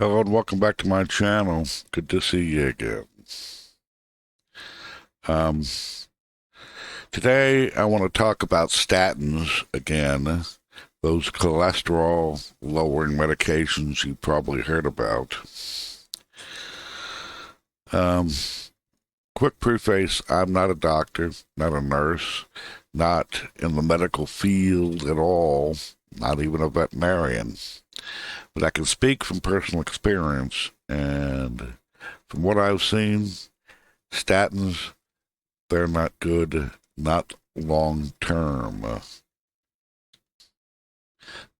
Hello and welcome back to my channel. Good to see you again. Um, Today I want to talk about statins again, those cholesterol lowering medications you probably heard about. Um, Quick preface, I'm not a doctor, not a nurse, not in the medical field at all, not even a veterinarian. But I can speak from personal experience, and from what I've seen, statins, they're not good, not long term.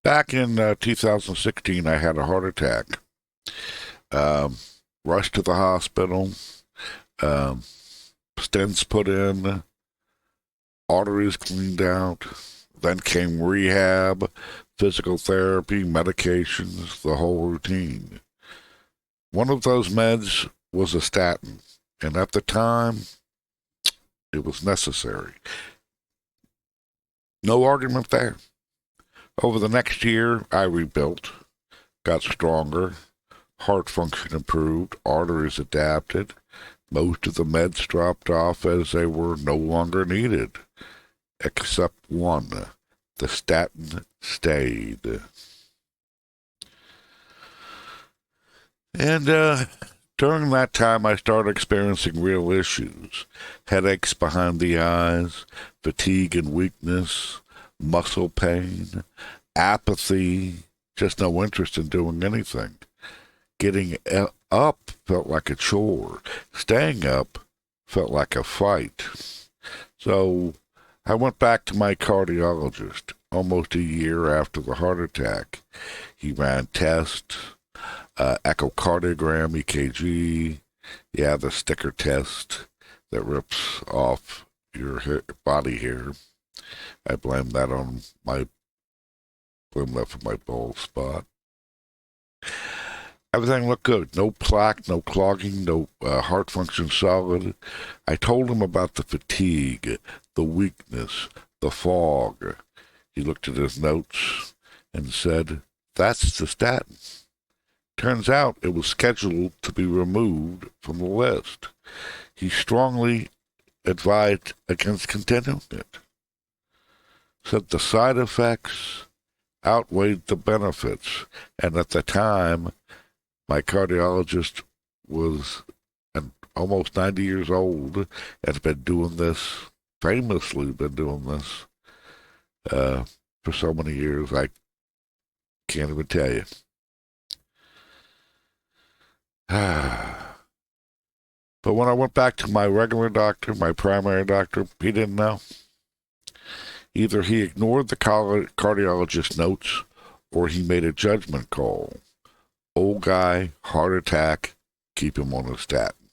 Back in 2016, I had a heart attack. Um, Rushed to the hospital, um, stents put in, arteries cleaned out. Then came rehab, physical therapy, medications, the whole routine. One of those meds was a statin, and at the time, it was necessary. No argument there. Over the next year, I rebuilt, got stronger, heart function improved, arteries adapted. Most of the meds dropped off as they were no longer needed, except one. The statin stayed. And during that time, I started experiencing real issues: headaches behind the eyes, fatigue and weakness, muscle pain, apathy, just no interest in doing anything. Getting up felt like a chore. Staying up felt like a fight. So I went back to my cardiologist almost a year after the heart attack. He ran tests, echocardiogram, EKG, yeah, the sticker test that rips off your body hair. I blame that for my bald spot. Everything looked good. No plaque, no clogging, no heart function solid. I told him about the fatigue, the weakness, the fog. He looked at his notes and said, "That's the statin." Turns out it was scheduled to be removed from the list. He strongly advised against continuing it. Said the side effects outweighed the benefits. And at the time, my cardiologist was almost 90 years old and has been doing this, famously been doing this, for so many years, I can't even tell you. But when I went back to my regular doctor, my primary doctor, he didn't know. Either he ignored the cardiologist notes or he made a judgment call. Old guy, heart attack, keep him on a statin.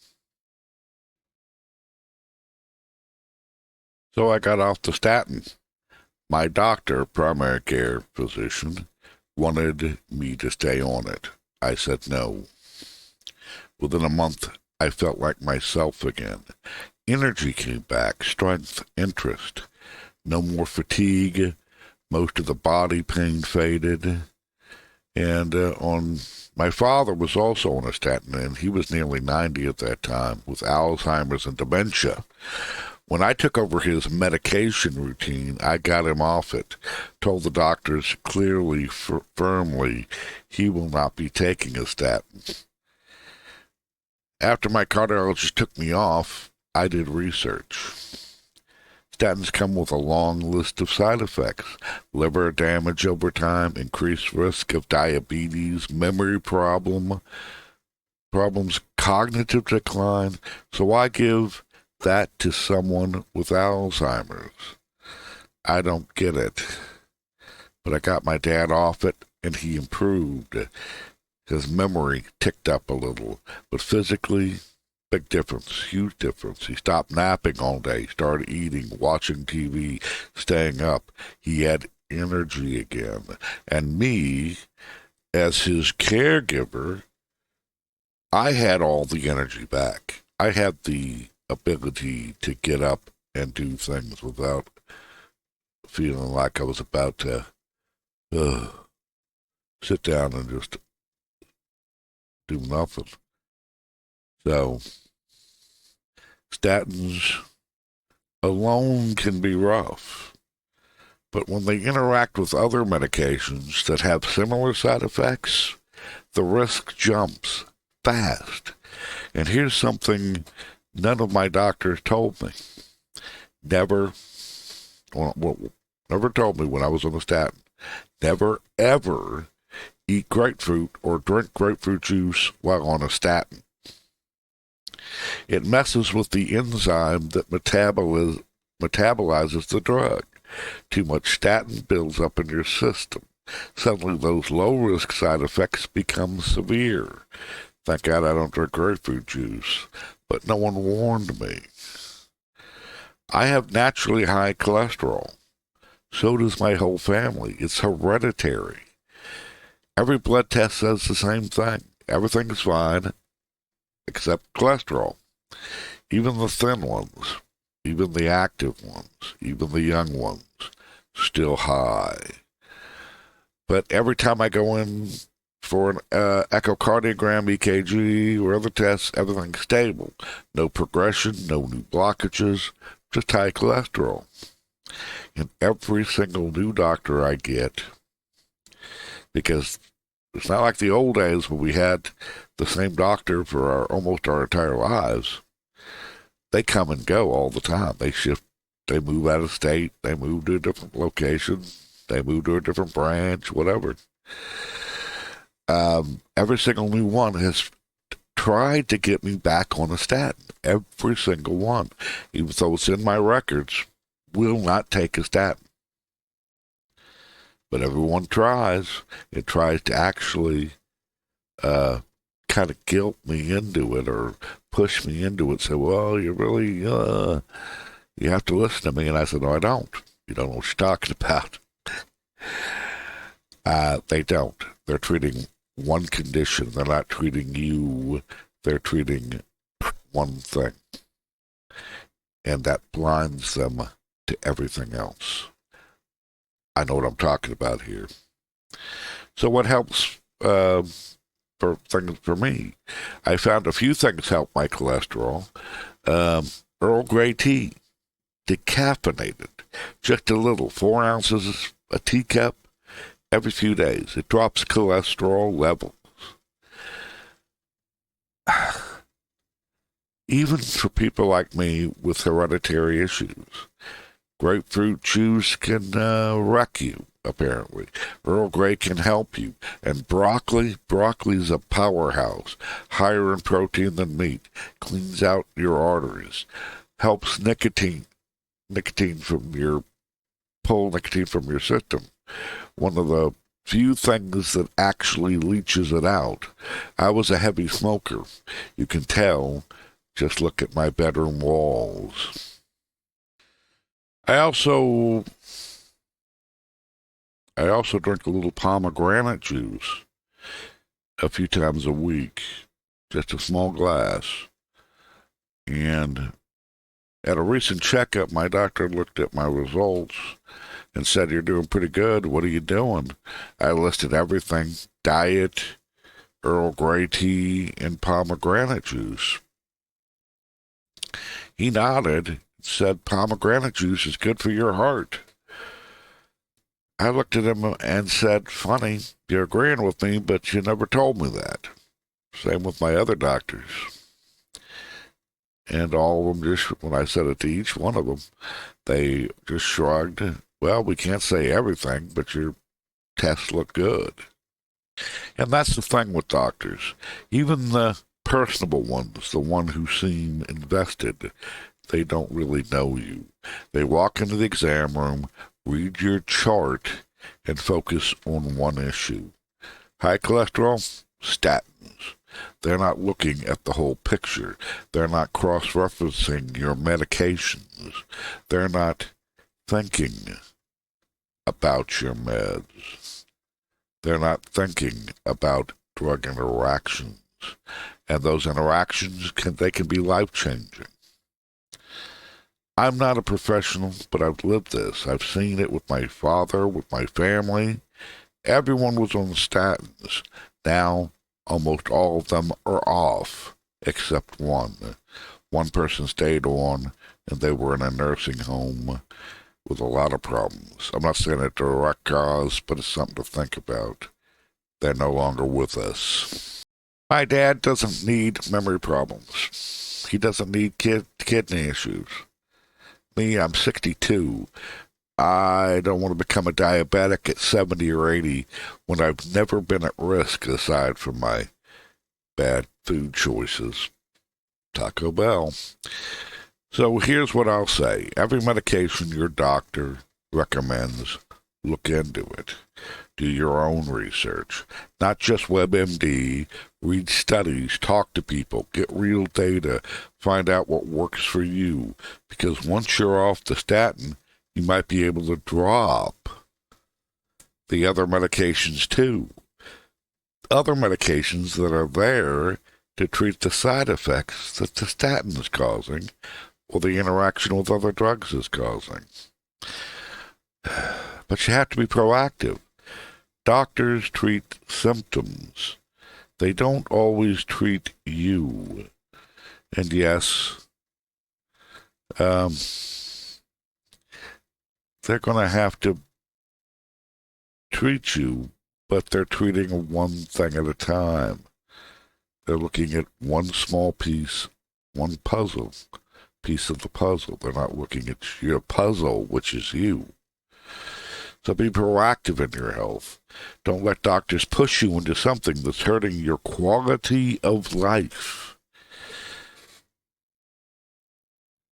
So I got off the statin. My doctor, primary care physician, wanted me to stay on it. I said no. Within a month, I felt like myself again. Energy came back, strength, interest. No more fatigue. Most of the body pain faded. And my father was also on a statin, and he was nearly 90 at that time with Alzheimer's and dementia. When I took over his medication routine, I got him off it. Told the doctors clearly, firmly, he will not be taking a statin. After my cardiologist took me off, I did research. Statins come with a long list of side effects: liver damage over time, increased risk of diabetes, memory problems, cognitive decline. So I give that to someone with Alzheimer's. I don't get it. But I got my dad off it, and he improved. His memory ticked up a little, but physically, big difference, huge difference. He stopped napping all day, started eating, watching TV, staying up. He had energy again. And me, as his caregiver, I had all the energy back. I had the ability to get up and do things without feeling like I was about to sit down and just do nothing. So, statins alone can be rough. But when they interact with other medications that have similar side effects, the risk jumps fast. And here's something none of my doctors told me. Never told me when I was on the statin. Never, ever eat grapefruit or drink grapefruit juice while on a statin. It messes with the enzyme that metabolizes the drug. Too much statin builds up in your system. Suddenly those low-risk side effects become severe. Thank God I don't drink grapefruit juice, but no one warned me. I have naturally high cholesterol. So does my whole family. It's hereditary. Every blood test says the same thing. Everything's fine except cholesterol. Even the thin ones, even the active ones, even the young ones, still high. But every time I go in for an echocardiogram, EKG, or other tests, everything's stable. No progression, no new blockages, just high cholesterol. And every single new doctor I get, because it's not like the old days when we had the same doctor for almost our entire lives. They come and go all the time. They shift, they move out of state, they move to a different location, they move to a different branch, whatever. Every single new one has tried to get me back on a statin. Every single one, even though it's in my records, will not take a statin. But everyone tries. It tries to actually kind of guilt me into it or push me into it. Say, well, you really, you have to listen to me. And I said, no, I don't. You don't know what you're talking about. They don't. They're treating one condition. They're not treating you. They're treating one thing. And that blinds them to everything else. I know what I'm talking about here. So what helps for things for me? I found a few things help my cholesterol. Earl Grey tea, decaffeinated, just a little, 4 ounces a teacup every few days. It drops cholesterol levels. Even for people like me with hereditary issues. Grapefruit juice can wreck you, apparently. Earl Grey can help you. And broccoli's a powerhouse, higher in protein than meat, cleans out your arteries, helps pull nicotine from your system. One of the few things that actually leaches it out. I was a heavy smoker. You can tell, just look at my bedroom walls. I also drink a little pomegranate juice a few times a week, just a small glass. And at a recent checkup, my doctor looked at my results and said, you're doing pretty good. What are you doing? I listed everything: diet, Earl Grey tea, and pomegranate juice. He nodded, said pomegranate juice is good for your heart. I looked at him and said, funny, you're agreeing with me, but you never told me that. Same with my other doctors. And all of them, just when I said it to each one of them, they just shrugged. Well, we can't say everything, but your tests look good. And that's the thing with doctors. Even the personable ones, the one who seem invested, they don't really know you. They walk into the exam room, read your chart, and focus on one issue. High cholesterol? Statins. They're not looking at the whole picture. They're not cross-referencing your medications. They're not thinking about your meds. They're not thinking about drug interactions. And those interactions can be life-changing. I'm not a professional, but I've lived this. I've seen it with my father, with my family. Everyone was on statins. Now, Almost all of them are off, except one. One person stayed on, and they were in a nursing home with a lot of problems. I'm not saying a direct cause, but it's something to think about. They're no longer with us. My dad doesn't need memory problems. He doesn't need kidney issues. Me, I'm 62. I don't want to become a diabetic at 70 or 80 when I've never been at risk aside from my bad food choices. Taco Bell. So here's what I'll say. Every medication your doctor recommends, look into it. Do your own research. Not just WebMD. Read studies. Talk to people. Get real data. Find out what works for you. Because once you're off the statin, you might be able to drop the other medications too. Other medications that are there to treat the side effects that the statin is causing or the interaction with other drugs is causing. But you have to be proactive. Doctors treat symptoms. They don't always treat you. And yes, they're going to have to treat you, but they're treating one thing at a time. They're looking at one small piece, one piece of the puzzle. They're not looking at your puzzle, which is you. So be proactive in your health. Don't let doctors push you into something that's hurting your quality of life.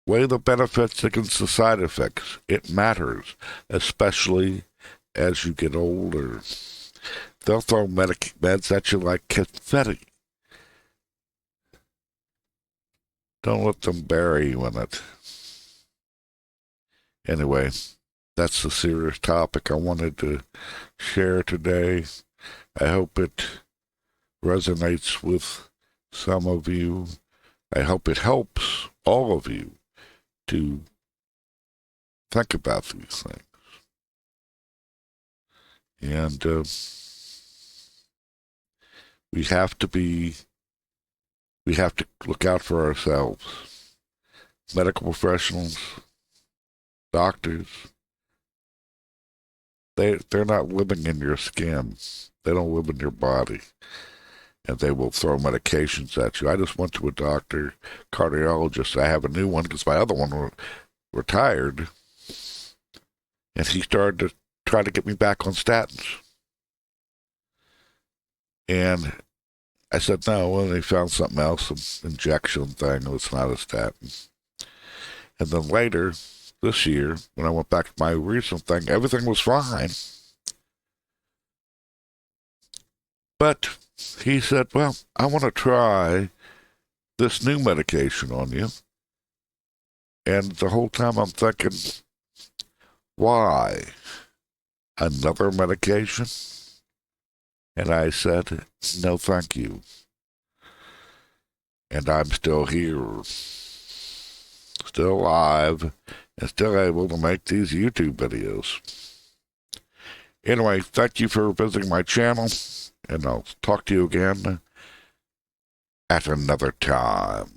Weigh the benefits against the side effects. It matters, especially as you get older. They'll throw meds at you like confetti. Don't let them bury you in it. Anyway, that's the serious topic I wanted to share today. I hope it resonates with some of you. I hope it helps all of you to think about these things. And we have to look out for ourselves. Medical professionals, doctors, they're not living in your skin. They don't live in your body. And they will throw medications at you. I just went to a doctor, cardiologist. I have a new one because my other one retired. And he started to try to get me back on statins. And I said no, and they found something else, some injection thing. It's not a statin. And then later, this year, when I went back to my recent thing, everything was fine. But he said, well, I want to try this new medication on you. And the whole time I'm thinking, why? Another medication? And I said, no, thank you. And I'm still here, still alive, and still able to make these YouTube videos. Anyway, thank you for visiting my channel, and I'll talk to you again at another time.